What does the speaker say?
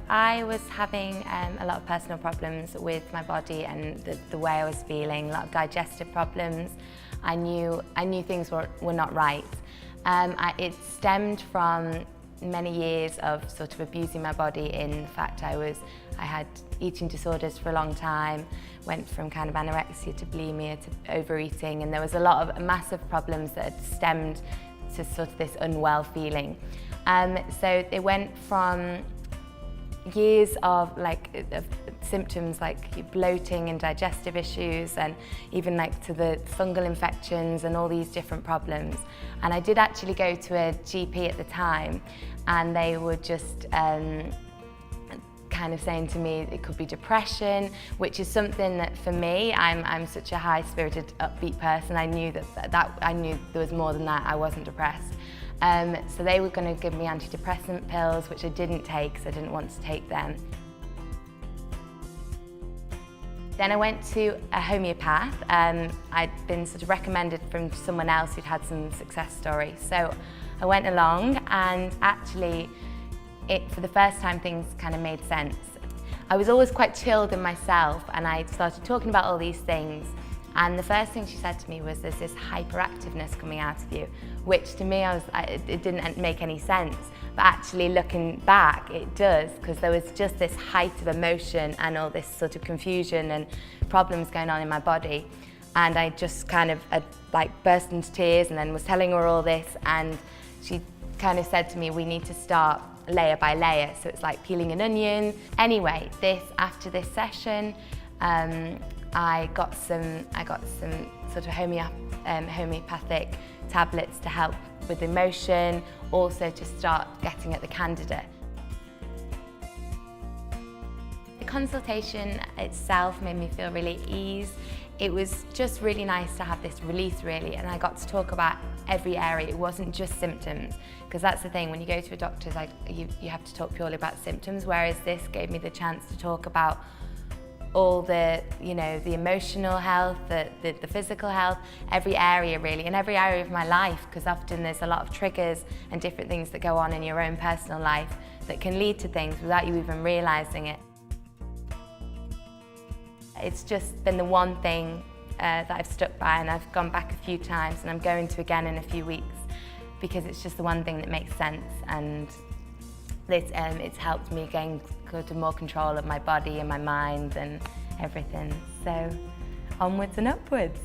I was having a lot of personal problems with my body and the way I was feeling, a lot of digestive problems. I knew things were not right. It stemmed from many years of sort of abusing my body in the fact I had eating disorders for a long time, went from kind of anorexia to bulimia to overeating, and there was a lot of massive problems that had stemmed to sort of this unwell feeling. So it went from years of symptoms like bloating and digestive issues, and even to the fungal infections and all these different problems. And I did actually go to a GP at the time, and they were just kind of saying to me it could be depression, which is something that for me, I'm such a high-spirited, upbeat person. I knew I knew there was more than that. I wasn't depressed. So they were going to give me antidepressant pills, which I didn't take because I didn't want to take them. Then I went to a homeopath. I'd been sort of recommended from someone else who'd had some success story. So I went along, and actually, for the first time, things kind of made sense. I was always quite chilled in myself, and I started talking about all these things. And the first thing she said to me was, there's this hyperactiveness coming out of you, which to me, it didn't make any sense. But actually looking back, it does, because there was just this height of emotion and all this sort of confusion and problems going on in my body. And I just kind of burst into tears, and then was telling her all this, and she kind of said to me, we need to start layer by layer. So it's like peeling an onion. Anyway, after this session, I got some sort of homeopathic tablets to help with emotion, also to start getting at the candida. The consultation itself made me feel really at ease. It was just really nice to have this release, really, and I got to talk about every area. It wasn't just symptoms, because that's the thing, when you go to a doctor's, you have to talk purely about symptoms, whereas this gave me the chance to talk about all the emotional health, the physical health, every area really, and every area of my life, because often there's a lot of triggers and different things that go on in your own personal life that can lead to things without you even realising it. It's just been the one thing that I've stuck by, and I've gone back a few times, and I'm going to again in a few weeks, because it's just the one thing that makes sense, and it's helped me gain more control of my body and my mind and everything. So onwards and upwards.